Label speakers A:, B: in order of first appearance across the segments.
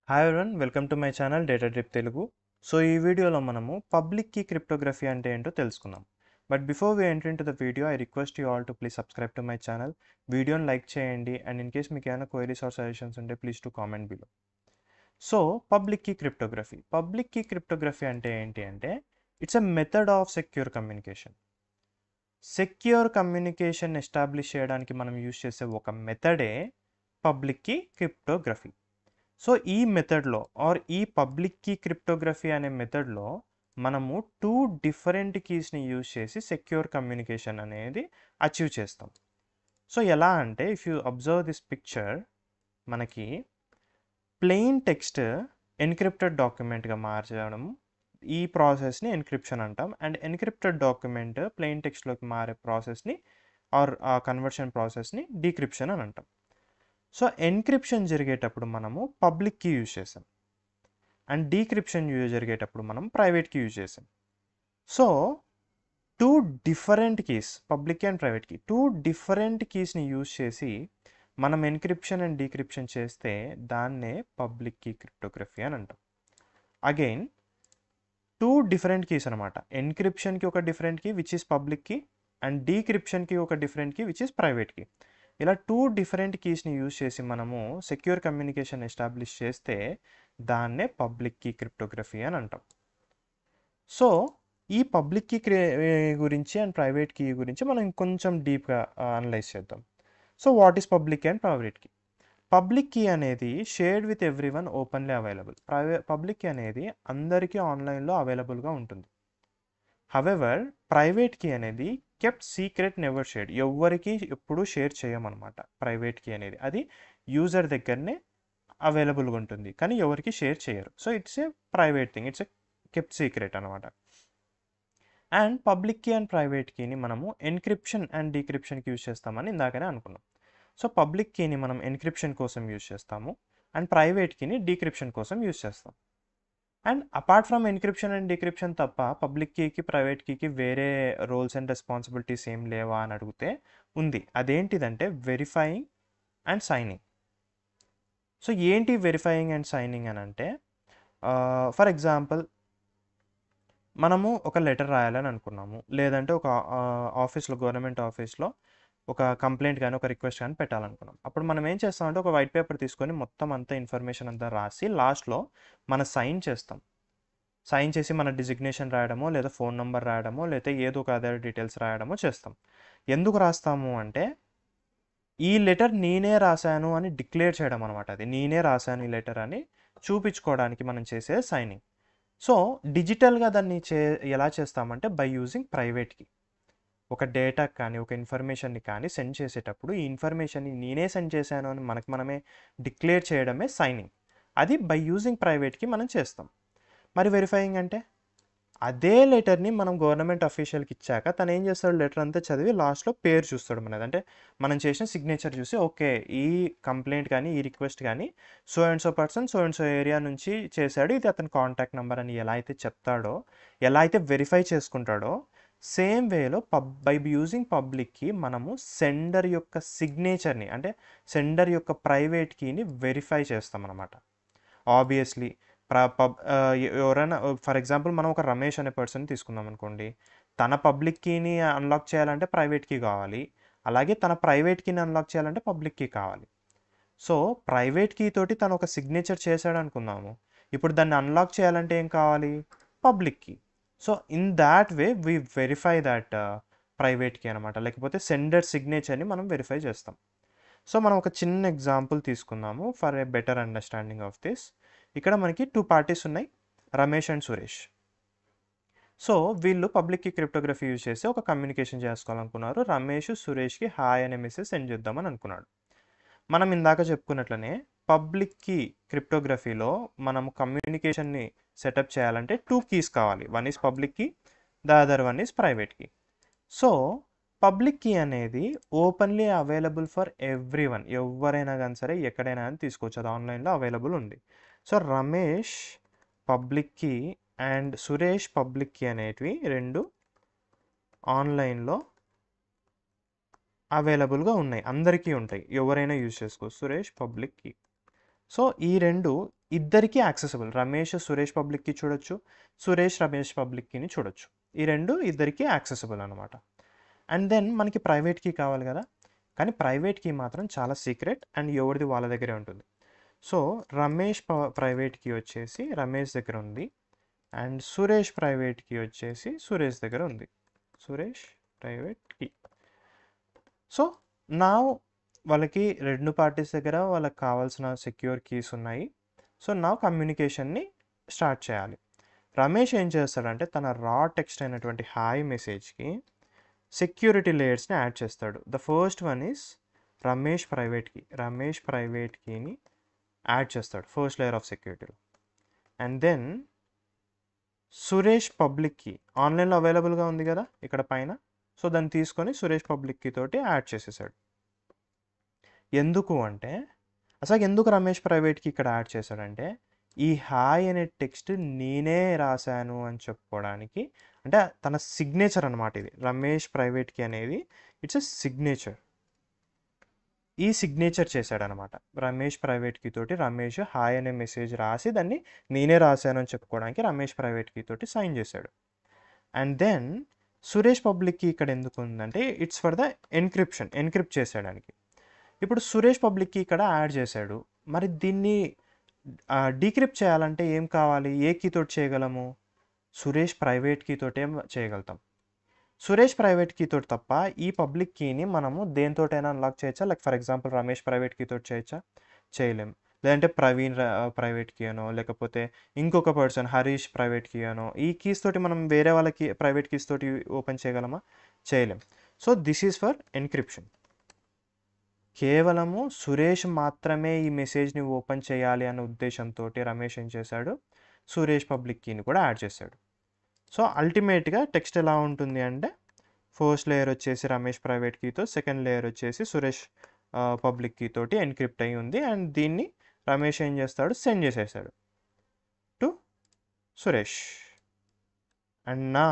A: Hi everyone, welcome to my channel Data Drip Telugu. So ఈ వీడియోలో మనము పబ్లిక్ కీ క్రిప్టోగ్రఫీ అంటే ఏంటో తెలుసుకుందాం. But before we enter into the video, I request you all to please subscribe to my channel. వీడియోని like చేయండి and in case మీకు ఏమైనా క్వైరీస్ ఆర్ సజెషన్స్ ఉంటే please to comment below. So public key cryptography అంటే ఏంటి అంటే it's a method of secure communication. Secure communication establish చేయడానికి మనం యూజ్ చేసే ఒక మెథడే పబ్లిక్ కీ క్రిప్టోగ్రఫీ. సో ఈ మెథడ్లో ఆర్ ఈ పబ్లిక్ కీ క్రిప్టోగ్రఫీ అనే మెథడ్లో మనము 2 డిఫరెంట్ కీస్ని యూజ్ చేసి సెక్యూర్ కమ్యూనికేషన్ అనేది అచీవ్ చేస్తాం. సో ఎలా అంటే if you observe this picture, మనకి ప్లెయిన్ టెక్స్ట్ ఎన్క్రిప్టెడ్ డాక్యుమెంట్గా మార్చడం, ఈ ప్రాసెస్ని ఎన్క్రిప్షన్ అంటాం. అండ్ ఎన్క్రిప్టెడ్ డాక్యుమెంట్ ప్లెయిన్ టెక్స్ట్లోకి మారే ప్రాసెస్ని ఆర్ కన్వర్షన్ ప్రాసెస్ని డీక్రిప్షన్ అని అంటాం. సో ఎన్క్రిప్షన్ జరిగేటప్పుడు మనము పబ్లిక్ కీ యూజ్ చేసాం అండ్ డీక్రిప్షన్ జరిగేటప్పుడు మనం ప్రైవేట్ కీ యూజ్ చేసాం. So 2 different keys, public key and private key, 2 different కీస్ని యూజ్ చేసి మనం ఎన్క్రిప్షన్ అండ్ డీక్రిప్షన్ చేస్తే దాన్నే పబ్లిక్ కీ క్రిప్టోగ్రఫీ అని అంటాం. అగైన్ 2 డిఫరెంట్ కీస్ అనమాట. ఎన్క్రిప్షన్కి ఒక different key which is public key and డీక్రిప్షన్కి ఒక different key which is private key. ఇలా 2 డిఫరెంట్ కీస్ని యూజ్ చేసి మనము సెక్యూర్ కమ్యూనికేషన్ ఎస్టాబ్లిష్ చేస్తే దాన్నే పబ్లిక్ కీ క్రిప్టోగ్రఫీ అని అంటాం. సో ఈ పబ్లిక్ కీ గురించి అండ్ ప్రైవేట్ కీ గురించి మనం కొంచెం డీప్గా అనలైజ్ చేద్దాం. So what is public key and private key? Public key అనేది shared with everyone, openly available. Public key అనేది అందరికీ ఆన్లైన్లో అవైలబుల్గా ఉంటుంది. హవెవర్ ప్రైవేట్ కీ అనేది కెప్ట్ సీక్రెట్, నెవర్ షేర్డ్. ఎవరికి ఎప్పుడు షేర్ చేయమన్నమాట. ప్రైవేట్ కీ అనేది అది యూజర్ దగ్గరనే అవైలబుల్గా ఉంటుంది కానీ ఎవరికి షేర్ చేయరు. So it's a private thing, it's a kept secret అనమాట. And public key and private కీని మనము ఎన్క్రిప్షన్ అండ్ డీక్రిప్షన్కి యూజ్ చేస్తామని ఇందాకనే అనుకున్నాం. సో పబ్లిక్ కీని మనం ఎన్క్రిప్షన్ కోసం యూజ్ చేస్తాము అండ్ ప్రైవేట్ కీని డీక్రిప్షన్ కోసం యూజ్ చేస్తాం. And apart from encryption and decryption తప్ప పబ్లిక్ కీకి ప్రైవేట్ కీకి వేరే రోల్స్ అండ్ రెస్పాన్సిబిలిటీస్ ఏం లేవా అని అడిగితే ఉంది. అదేంటిదంటే వెరిఫైయింగ్ అండ్ సైనింగ్. సో ఏంటి వెరిఫైయింగ్ అండ్ సైనింగ్ అని అంటే, ఫర్ ఎగ్జాంపుల్ మనము ఒక లెటర్ రాయాలని అనుకున్నాము, లేదంటే ఒక ఆఫీస్లో, గవర్నమెంట్ ఆఫీస్లో ఒక కంప్లైంట్ కానీ ఒక రిక్వెస్ట్ కానీ పెట్టాలనుకున్నాం. అప్పుడు మనం ఏం చేస్తామంటే ఒక వైట్ పేపర్ తీసుకొని మొత్తం అంతా ఇన్ఫర్మేషన్ అంతా రాసి లాస్ట్లో మన సైన్ చేస్తాం. సైన్ చేసి మన డిజిగ్నేషన్ రాయడమో లేదా ఫోన్ నెంబర్ రాయడమో లేదా ఏదో ఒక అదర్ డీటెయిల్స్ రాయడమో చేస్తాం. ఎందుకు రాస్తాము అంటే ఈ లెటర్ నేనే రాశాను అని డిక్లేర్ చేయడం అనమాట. అది నేనే రాశాను ఈ లెటర్ అని చూపించుకోవడానికి మనం చేసే సైనింగ్. సో డిజిటల్గా దాన్ని ఎలా చేస్తామంటే బై యూజింగ్ ప్రైవేట్ కీ. ఒక డేటా కానీ ఒక ఇన్ఫర్మేషన్ని కానీ సెండ్ చేసేటప్పుడు ఈ ఇన్ఫర్మేషన్ని నేనే సెండ్ చేశాను అని మనమే డిక్లేర్ చేయడమే సైనింగ్. అది బై యూజింగ్ ప్రైవేట్కి మనం చేస్తాం. మరి వెరిఫైయింగ్ అంటే అదే లెటర్ని మనం గవర్నమెంట్ అఫీషియల్కి ఇచ్చాక తను ఏం చేస్తాడు, లెటర్ అంతా చదివి లాస్ట్లో పేరు చూస్తాడు మనది. అంటే మనం చేసిన సిగ్నేచర్ చూసి ఓకే ఈ కంప్లైంట్ కానీ ఈ రిక్వెస్ట్ కానీ so and so person so and so area నుంచి చేశాడు, ఇది అతని కాంటాక్ట్ నెంబర్ అని ఎలా అయితే చెప్తాడో, ఎలా అయితే వెరిఫై చేసుకుంటాడో, సేమ్ వేలో బై యూజింగ్ పబ్లిక్కి మనము సెండర్ యొక్క సిగ్నేచర్ని అంటే సెండర్ యొక్క ప్రైవేట్ కీని వెరిఫై చేస్తాం అన్నమాట. ఆబ్వియస్లీ ఎవరైనా ఫర్ ఎగ్జాంపుల్ మనం ఒక రమేష్ అనే పర్సన్ తీసుకుందాం అనుకోండి, తన పబ్లిక్ కీని అన్లాక్ చేయాలంటే ప్రైవేట్ కీ కావాలి, అలాగే తన ప్రైవేట్ కీని అన్లాక్ చేయాలంటే పబ్లిక్ కీ కావాలి. సో ప్రైవేట్ కీ తోటి తను ఒక సిగ్నేచర్ చేశాడు అనుకుందాము, ఇప్పుడు దాన్ని అన్లాక్ చేయాలంటే ఏం కావాలి, public key. So in that way we verify that private key అనమాట, లేకపోతే సెండర్ సిగ్నేచర్ని మనం వెరిఫై చేస్తాం. సో మనం ఒక చిన్న ఎగ్జాంపుల్ తీసుకుందాము for a better understanding of this. ఇక్కడ మనకి 2 పార్టీస్ ఉన్నాయి, రమేష్ అండ్ సురేష్. సో వీళ్ళు పబ్లిక్ కీ క్రిప్టోగ్రఫీ యూజ్ చేసి ఒక కమ్యూనికేషన్ చేసుకోవాలనుకున్నారు. రమేష్ సురేష్కి హాయ్ అనే మెసేజ్ సెండ్ చేద్దామని అనుకున్నాడు. మనం ఇందాక చెప్పుకున్నట్లనే పబ్లిక్ కీ క్రిప్టోగ్రఫీలో మనం కమ్యూనికేషన్ని సెటప్ చేయాలంటే 2 కీస్ కావాలి. One is public key, the other one is private key. So public key అనేది openly available for everyone, ఎవరైనా కానీ సరే ఎక్కడైనా కానీ తీసుకోవచ్చు, అది ఆన్లైన్లో అవైలబుల్ ఉంది. So Ramesh public key and Suresh public key అనేటివి రెండు ఆన్లైన్లో అవైలబుల్గా ఉన్నాయి, అందరికీ ఉంటాయి, ఎవరైనా యూజ్ చేసుకోవచ్చు. Suresh public key. సో ఈ రెండు ఇద్దరికీ accessible. Ramesh Suresh public key చూడొచ్చు, సురేష్ రమేష్ పబ్లిక్ కీని చూడొచ్చు. ఈ రెండు ఇద్దరికీ యాక్సెసిబుల్ అనమాట. అండ్ దెన్ మనకి ప్రైవేట్ కీ కావాలి కదా, కానీ ప్రైవేట్ కీ మాత్రం చాలా సీక్రెట్ అండ్ ఎవరిది వాళ్ళ దగ్గరే ఉంటుంది. సో రమేష్ ప్రైవేట్ కీ వచ్చేసి రమేష్ దగ్గర ఉంది, అండ్ సురేష్ ప్రైవేట్ కీ వచ్చేసి సురేష్ దగ్గర ఉంది. Suresh private key. సో నా వాళ్ళకి రెండు పార్టీస్ దగ్గర వాళ్ళకి కావాల్సిన సెక్యూర్ కీస్ ఉన్నాయి. సో నా కమ్యూనికేషన్ని స్టార్ట్ చేయాలి. రమేష్ ఏం చేస్తాడంటే తన రా టెక్స్ట్ అయినటువంటి హాయ్ మెసేజ్కి సెక్యూరిటీ లేయర్స్ని యాడ్ చేస్తాడు. The first one is Ramesh private key. Ramesh private కీని యాడ్ చేస్తాడు ఫస్ట్ లేయర్ ఆఫ్ సెక్యూరిటీలో. And then Suresh public key ఆన్లైన్లో అవైలబుల్గా ఉంది కదా ఇక్కడ పైన. సో దాన్ని తీసుకొని సురేష్ పబ్లిక్ కీ తోటి యాడ్ చేసేసాడు. ఎందుకు అంటే అసలు ఎందుకు రమేష్ ప్రైవేట్కి ఇక్కడ యాడ్ చేశాడంటే ఈ హాయ్ అనే టెక్స్ట్ నేనే రాశాను అని చెప్పుకోవడానికి, అంటే తన సిగ్నేచర్ అనమాట ఇది. రమేష్ ప్రైవేట్కి అనేది ఇట్స్ ఎ సిగ్నేచర్. ఈ సిగ్నేచర్ చేశాడనమాట రమేష్ ప్రైవేట్కి తోటి. రమేష్ హాయ్ అనే మెసేజ్ రాసి దాన్ని నేనే రాశాను అని చెప్పుకోవడానికి రమేష్ ప్రైవేట్కి తోటి సైన్ చేశాడు. అండ్ దెన్ సురేష్ పబ్లిక్కి ఇక్కడ ఎందుకు ఉందంటే ఇట్స్ ఫర్ ద ఎన్క్రిప్ట్ చేసేయడానికి. ఇప్పుడు సురేష్ పబ్లిక్కి ఇక్కడ యాడ్ చేశాడు. మరి దీన్ని డీక్రిప్ట్ చేయాలంటే ఏం కావాలి? ఏ కీ తోటి చేయగలము? సురేష్ ప్రైవేట్ కీ తోటే చేయగలుగుతాం. సురేష్ ప్రైవేట్ కీ తోటి తప్ప ఈ పబ్లిక్ కీని మనము దేనితోటైనా అన్లాక్ చేయొచ్చా? Like for example Ramesh private key తోటి చేయొచ్చా? చేయలేం. లేదంటే ప్రవీణ్ ప్రైవేట్ కీ అనో, లేకపోతే ఇంకొక పర్సన్ హరీష్ ప్రైవేట్ కీ అనో, ఈ కీస్ తోటి మనం వేరే వాళ్ళకి ప్రైవేట్ కీస్ తోటి ఓపెన్ చేయగలమా? చేయలేం. So this is for encryption. కేవలము సురేష్ మాత్రమే ఈ మెసేజ్ని ఓపెన్ చేయాలి అనే ఉద్దేశంతో రమేష్ ఏం చేశాడు, సురేష్ పబ్లిక్ కీని కూడా యాడ్ చేశాడు. సో అల్టిమేట్గా టెక్స్ట్ ఎలా ఉంటుంది అంటే ఫస్ట్ లేయర్ వచ్చేసి రమేష్ ప్రైవేట్ కీతో, సెకండ్ లేయర్ వచ్చేసి సురేష్ పబ్లిక్ కీ తోటి ఎన్క్రిప్ట్ అయి ఉంది. అండ్ దీన్ని రమేష్ ఏం చేస్తాడు, సెండ్ చేసేసాడు టు సురేష్. అండ్ నా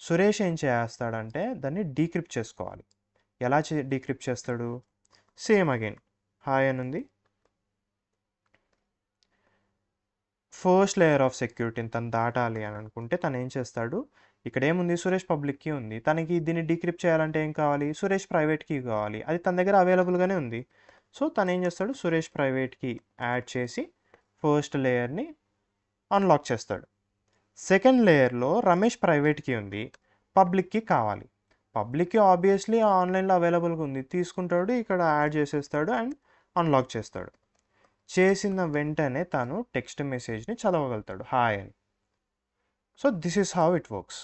A: సురేష్ ఏం చేస్తాడంటే దాన్ని డీక్రిప్ట్ చేసుకోవాలి. ఎలా డీక్రిప్ట్ చేస్తాడు? సేమ్ అగైన్ హాయ్ అని ఉంది, ఫస్ట్ లేయర్ ఆఫ్ సెక్యూరిటీని తను దాటాలి అని అనుకుంటే తను ఏం చేస్తాడు, ఇక్కడ ఏముంది సురేష్ పబ్లిక్ కీ ఉంది, తనకి దీన్ని డీక్రిప్ట్ చేయాలంటే ఏం కావాలి, సురేష్ ప్రైవేట్ కీ కావాలి. అది తన దగ్గర అవైలబుల్గానే ఉంది. సో తను ఏం చేస్తాడు, సురేష్ ప్రైవేట్ కీ యాడ్ చేసి ఫస్ట్ లేయర్ని అన్లాక్ చేస్తాడు. సెకండ్ లేయర్లో రమేష్ ప్రైవేట్ కీ ఉంది, పబ్లిక్ కీ కావాలి. పబ్లిక్ కీ ఆబ్వియస్లీ ఆన్లైన్లో అవైలబుల్గా ఉంది, తీసుకుంటాడు, ఇక్కడ యాడ్ చేసేస్తాడు అండ్ అన్లాక్ చేస్తాడు. చేసిన వెంటనే తను టెక్స్ట్ మెసేజ్ని చదవగలుగుతాడు హాయ్ అని. So this is how it works.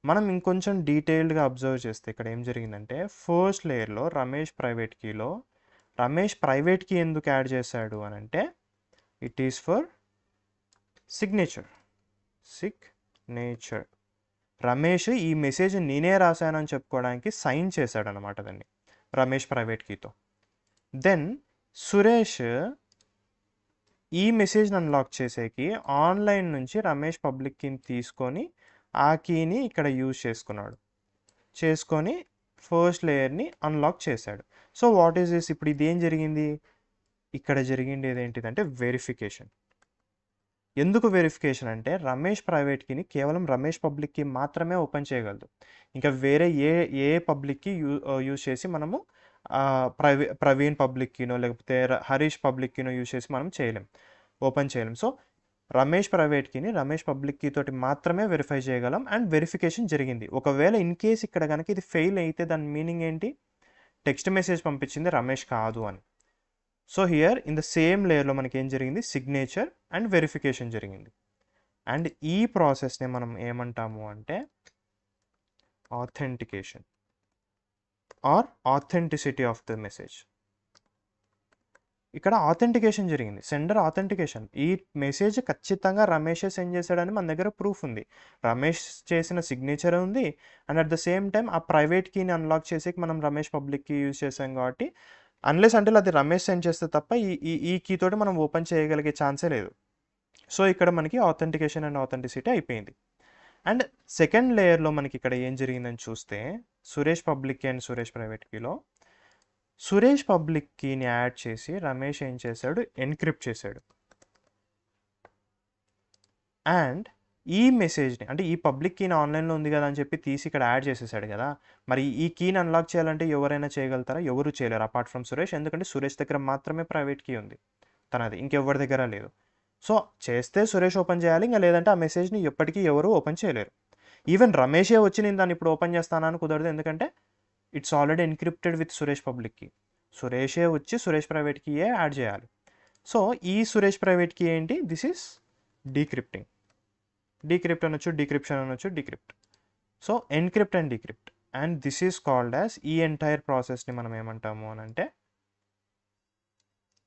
A: మనం ఇంకొంచెం డీటెయిల్డ్గా అబ్జర్వ్ చేస్తే ఇక్కడ ఏం జరిగిందంటే ఫస్ట్ లేయర్లో రమేష్ ప్రైవేట్ కీలో రమేష్ ప్రైవేట్ కీ ఎందుకు యాడ్ చేశాడు అని అంటే it is for signature. Ramesh ఈ మెసేజ్ నేనే రాశానని చెప్పుకోవడానికి సైన్ చేశాడు అనమాట దాన్ని రమేష్ ప్రైవేట్ కీతో. దెన్ సురేష్ ఈ మెసేజ్ని అన్లాక్ చేసేకి ఆన్లైన్ నుంచి రమేష్ పబ్లిక్ కీని తీసుకొని ఆ కీని ఇక్కడ యూజ్ చేసుకొని ఫస్ట్ లేయర్ని అన్లాక్ చేశాడు. So what is this? ఇప్పుడు ఇది ఏం జరిగింది? ఇక్కడ జరిగింది ఏంటిదంటే వెరిఫికేషన్. ఎందుకు వెరిఫికేషన్ అంటే రమేష్ ప్రైవేట్ కీని కేవలం రమేష్ పబ్లిక్ కీ మాత్రమే ఓపెన్ చేయగలదు. ఇంకా వేరే ఏ పబ్లిక్ కీ యూజ్ చేసి మనము ప్రవీణ్ పబ్లిక్ కీనో లేకపోతే హరీష్ పబ్లిక్ కీనో యూజ్ చేసి మనం ఓపెన్ చేయలేం. సో రమేష్ ప్రైవేట్ కీని రమేష్ పబ్లిక్ కీ తోటి మాత్రమే వెరిఫై చేయగలం. అండ్ వెరిఫికేషన్ జరిగింది. ఒకవేళ ఇన్ కేస్ ఇక్కడ కనుక ఇది ఫెయిల్ అయితే దాని మీనింగ్ ఏంటి? టెక్స్ట్ మెసేజ్ పంపించింది రమేష్ కాదు అని. So here in the same లేయర్లో మనకి ఏం జరిగింది, సిగ్నేచర్ అండ్ వెరిఫికేషన్ జరిగింది. అండ్ ఈ ప్రాసెస్ని మనం ఏమంటాము అంటే authentication or authenticity of the message. ఇక్కడ ఆథెంటికేషన్ జరిగింది, సెండర్ ఆథెంటికేషన్. ఈ మెసేజ్ ఖచ్చితంగా రమేషే సెండ్ చేశాడని మన దగ్గర ప్రూఫ్ ఉంది, రమేష్ చేసిన సిగ్నేచర్ ఉంది. And at the same time ఆ ప్రైవేట్ కీని అన్లాక్ చేసేకి మనం రమేష్ పబ్లిక్ కీ యూజ్ చేసాం కాబట్టి అన్లెస్ అంటే అది రమేష్ సెండ్ చేస్తే తప్ప ఈ కీ తోటి మనం ఓపెన్ చేయగలిగే ఛాన్సే లేదు. సో ఇక్కడ మనకి ఆథెంటికేషన్ అండ్ ఆథెంటిసిటీ అయిపోయింది. అండ్ సెకండ్ లేయర్లో మనకి ఇక్కడ ఏం జరిగిందని చూస్తే Suresh public key and Suresh private కీలో సురేష్ పబ్లిక్ కీని యాడ్ చేసి రమేష్ ఏం చేశాడు, ఎన్క్రిప్ట్ చేశాడు. అండ్ ఈ మెసేజ్ని అంటే ఈ పబ్లిక్ కీని ఆన్లైన్లో ఉంది కదా అని చెప్పి తీసి ఇక్కడ యాడ్ చేసేసాడు కదా, మరి ఈ కీని అన్లాక్ చేయాలంటే ఎవరైనా చేయగలుగుతారా? ఎవరు చేయలేరు అపార్ట్ ఫ్రమ్ సురేష్. ఎందుకంటే సురేష్ దగ్గర మాత్రమే ప్రైవేట్ కీ ఉంది, తనది, ఇంకెవరి దగ్గర లేదు. సో చేస్తే సురేష్ ఓపెన్ చేయాలి, ఇంకా లేదంటే ఆ మెసేజ్ని ఎప్పటికీ ఎవరు ఓపెన్ చేయలేరు. ఈవెన్ రమేషే వచ్చి నేను దాన్ని ఇప్పుడు ఓపెన్ చేస్తానని కుదరదు, ఎందుకంటే it's already encrypted with Suresh public key. సురేషే వచ్చి సురేష్ ప్రైవేట్ కీయే యాడ్ చేయాలి. సో ఈ సురేష్ ప్రైవేట్ కీ ఏంటి? This is decrypting. డీక్రిప్ట్ అనొచ్చు, డీక్రిప్షన్ అనొచ్చు, decrypt. So encrypt and decrypt, and this is called as ఈ ఎంటైర్ ప్రాసెస్ని మనం ఏమంటాము అని అంటే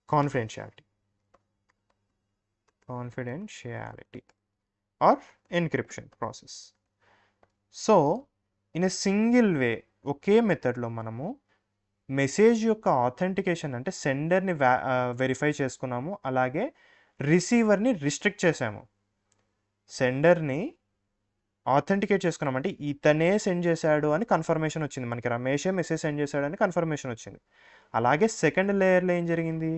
A: confidentiality. Confidentiality or encryption process. So in a single way, ఒకే మెథడ్లో మనము మెసేజ్ యొక్క ఆథెంటికేషన్ అంటే సెండర్ని వెరిఫై చేసుకున్నాము, అలాగే రిసీవర్ని రిస్ట్రిక్ట్ చేసాము. సెండర్ని ఆథెంటికేట్ చేసుకున్నాం అంటే ఇతనే సెండ్ చేశాడు అని కన్ఫర్మేషన్ వచ్చింది మనకి, రమేషే మెసేజ్ సెండ్ చేశాడని కన్ఫర్మేషన్ వచ్చింది. అలాగే సెకండ్ లేయర్లో ఏం జరిగింది?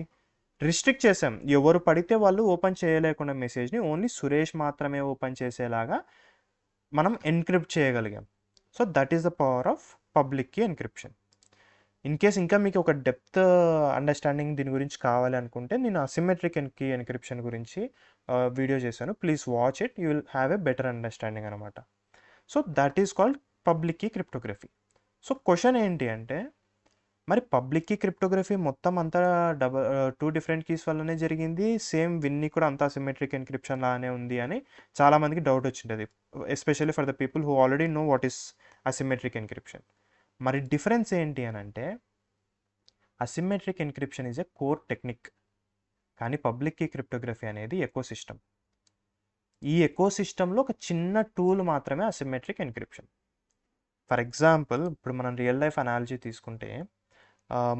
A: రిస్ట్రిక్ట్ చేసాం, ఎవరు పడితే వాళ్ళు ఓపెన్ చేయలేకుండా మెసేజ్ని ఓన్లీ సురేష్ మాత్రమే ఓపెన్ చేసేలాగా మనం ఎన్క్రిప్ట్ చేయగలిగాం. So that is the power of public key encryption. In case ఇంకా మీకు ఒక డెప్త్ అండర్స్టాండింగ్ దీని గురించి కావాలి అనుకుంటే నేను అసిమెట్రిక్ కీ ఎన్క్రిప్షన్ గురించి వీడియో చేశాను, please watch it, you will have a better understanding అనమాట. So that is called public key cryptography. So question ఏంటి అంటే, మరి పబ్లిక్ కీ క్రిప్టోగ్రఫీ మొత్తం అంతా 2 డిఫరెంట్ కీస్ వల్లనే జరిగింది, సేమ్ విన్ని కూడా అంతా అసిమెట్రిక్ ఎన్క్రిప్షన్ లానే ఉంది అని చాలామందికి డౌట్ వచ్చింది, especially for the people who already know what is asymmetric encryption. మరి డిఫరెన్స్ ఏంటి అని అంటే, asymmetric encryption is a core technique, కానీ పబ్లిక్ కీ క్రిప్టోగ్రఫీ అనేది ఎకోసిస్టమ్. ఈ ఎకోసిస్టంలో ఒక చిన్న టూల్ మాత్రమే అసిమెట్రిక్ ఎన్క్రిప్షన్. ఫర్ ఎగ్జాంపుల్ ఇప్పుడు మనం రియల్ లైఫ్ అనాలజీ తీసుకుంటే,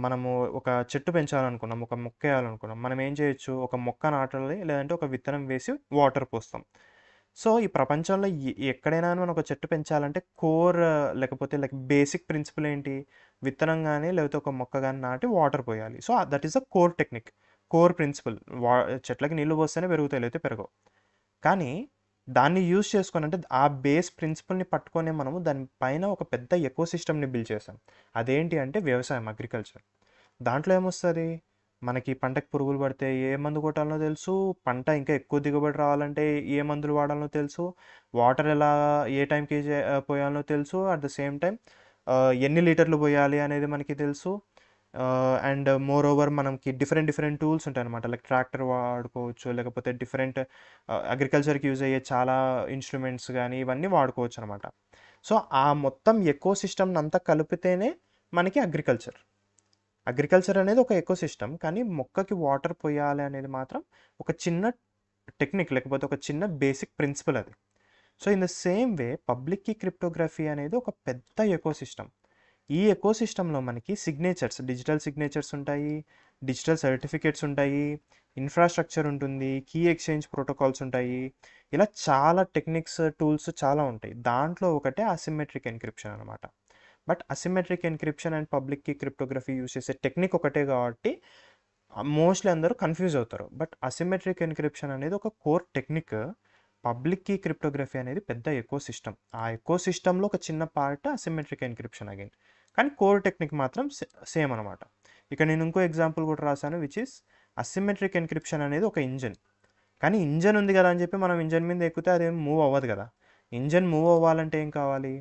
A: మనము ఒక చెట్టు పెంచాలనుకున్నాం, ఒక మొక్క వేయాలనుకున్నాం, మనం ఏం చేయొచ్చు? ఒక మొక్క నాటాలి, లేదంటే ఒక విత్తనం వేసి వాటర్ పోస్తాం. సో ఈ ప్రపంచంలో ఎక్కడైనా మనం ఒక చెట్టు పెంచాలంటే కోర్ లేకపోతే లైక్ బేసిక్ ప్రిన్సిపల్ ఏంటి? విత్తనం కానీ లేకపోతే ఒక మొక్క కానీ నాటి వాటర్ పోయాలి. So that is the core technique, core principle. చెట్లకి నీళ్ళు పోస్తేనే పెరుగుతాయి, లేకపోతే పెరగవు. కానీ దాన్ని యూజ్ చేసుకొని అంటే ఆ బేస్ ప్రిన్సిపల్ని పట్టుకొని మనము దానిపైన ఒక పెద్ద ఎకోసిస్టమ్ని బిల్డ్ చేసాం. అదేంటి అంటే వ్యవసాయం, అగ్రికల్చర్. దాంట్లో ఏమొస్తుంది? మనకి పంటకు పురుగులు పడితే ఏ మందు కొట్టాలనో తెలుసు, పంట ఇంకా ఎక్కువ దిగుబడి రావాలంటే ఏ మందులు వాడాలనో తెలుసు, వాటర్ ఎలా ఏ టైంకి పోయాలనో తెలుసు, అట్ ద సేమ్ టైం ఎన్ని లీటర్లు పోయాలి అనేది మనకి తెలుసు. అండ్ మోర్ ఓవర్ మనకి డిఫరెంట్ టూల్స్ ఉంటాయి అనమాట, లైక్ ట్రాక్టర్ వాడుకోవచ్చు, లేకపోతే డిఫరెంట్ అగ్రికల్చర్కి యూజ్ అయ్యే చాలా ఇన్స్ట్రుమెంట్స్ కానీ ఇవన్నీ వాడుకోవచ్చు అనమాట. సో ఆ మొత్తం ఎకోసిస్టమ్ని అంతా కలిపితేనే మనకి అగ్రికల్చర్ అనేది ఒక ఎకోసిస్టమ్. కానీ మొక్కకి వాటర్ పోయాలి అనేది మాత్రం ఒక చిన్న టెక్నిక్, లేకపోతే ఒక చిన్న బేసిక్ ప్రిన్సిపల్ అది. So in the same way public key cryptography అనేది ఒక పెద్ద ఎకోసిస్టమ్. ఈ ఎకోసిస్టంలో మనకి సిగ్నేచర్స్, డిజిటల్ సిగ్నేచర్స్ ఉంటాయి, డిజిటల్ సర్టిఫికేట్స్ ఉంటాయి, ఇన్ఫ్రాస్ట్రక్చర్ ఉంటుంది, కీ ఎక్స్చేంజ్ ప్రోటోకాల్స్ ఉంటాయి, ఇలా చాలా టెక్నిక్స్, టూల్స్ చాలా ఉంటాయి. దాంట్లో ఒకటే అసిమెట్రిక్ ఎన్క్రిప్షన్ అనమాట. But asymmetric encryption and public key cryptography use చేసే టెక్నిక్ ఒకటే కాబట్టి మోస్ట్లీ అందరూ కన్ఫ్యూజ్ అవుతారు. బట్ అసిమెట్రిక్ ఎన్క్రిప్షన్ అనేది ఒక core technique, public key cryptography అనేది పెద్ద ఎకోసిస్టమ్. ఆ ఎకోసిస్టంలో ఒక చిన్న పార్ట్ అసిమెట్రిక్ ఎన్క్రిప్షన్ అగైన్, కానీ కోర్ టెక్నిక్ మాత్రం సేమ్ అనమాట. ఇక నేను ఇంకో ఎగ్జాంపుల్ కూడా రాశాను, విచ్ ఇస్ అసిమెట్రిక్ ఎన్క్రిప్షన్ అనేది ఒక ఇంజన్. కానీ ఇంజన్ ఉంది కదా అని చెప్పి మనం ఇంజన్ మీద ఎక్కితే అదేం మూవ్ అవ్వదు కదా. ఇంజన్ మూవ్ అవ్వాలంటే ఏం కావాలి?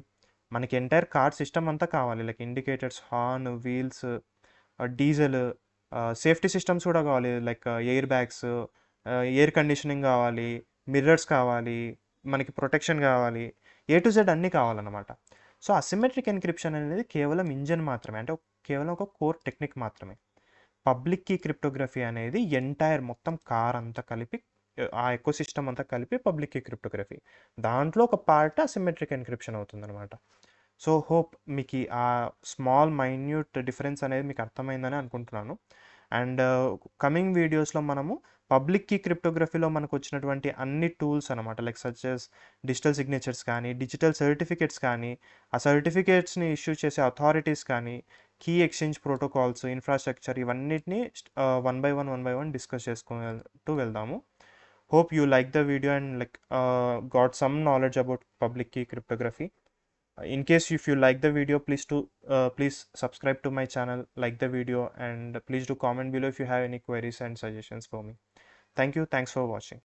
A: మనకి ఎంటైర్ కార్ సిస్టమ్ అంతా కావాలి, like indicators, horn, wheels, diesel, safety systems కూడా కావాలి, like air bags, air conditioning కావాలి, మిర్రర్స్ కావాలి, మనకి ప్రొటెక్షన్ కావాలి, A to Z అన్నీ కావాలన్నమాట. సో అసిమెట్రిక్ ఎన్క్రిప్షన్ అనేది కేవలం ఇంజన్ మాత్రమే, అంటే కేవలం ఒక కోర్ టెక్నిక్ మాత్రమే. పబ్లిక్ కీ క్రిప్టోగ్రఫీ అనేది ఎంటైర్ మొత్తం కార్ అంతా కలిపి, ఆ ఎకోసిస్టమ్ అంతా కలిపి పబ్లిక్ కీ క్రిప్టోగ్రఫీ. దాంట్లో ఒక పార్ట్ అసిమెట్రిక్ ఎన్క్రిప్షన్ అవుతుందన్నమాట. సో హోప్ మీకు ఆ స్మాల్ మైన్యూట్ డిఫరెన్స్ అనేది మీకు అర్థమైందని అనుకుంటున్నాను. అండ్ కమింగ్ వీడియోస్లో మనము పబ్లిక్ కీ క్రిప్టోగ్రఫీలో మనకు వచ్చినటువంటి అన్ని టూల్స్ అనమాట, like such as digital signatures కానీ, డిజిటల్ సర్టిఫికేట్స్ కానీ, ఆ సర్టిఫికేట్స్ని ఇష్యూ చేసే అథారిటీస్ కానీ, కీ ఎక్స్చేంజ్ ప్రోటోకాల్స్, ఇన్ఫ్రాస్ట్రక్చర్, ఇవన్నిటిని వన్ బై వన్ డిస్కస్ చేసుకుంటూ వెళ్దాము. Hope you like the video and got some knowledge about public key cryptography. In case if you like the video, please subscribe to my channel, like the video, and please do comment below if you have any queries and suggestions for me. Thank you. Thanks for watching.